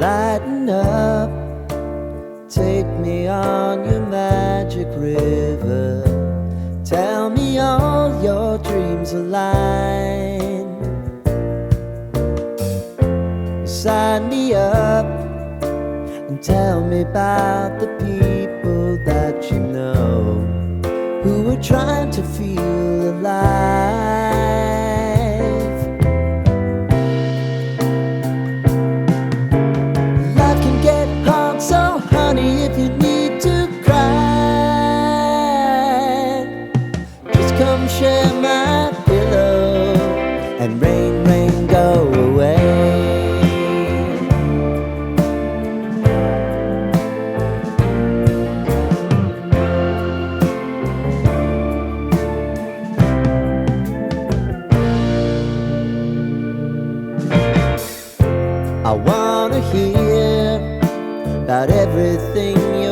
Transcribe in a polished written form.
Lighten up, take me on your magic river. Tell me all your dreams align. Sign me up and tell me about the people that you know who are trying to feel alive. Life can get hard, so honey, if you need to cry, just come share my pillow and rain, rain, go away. I wanna hear about everything you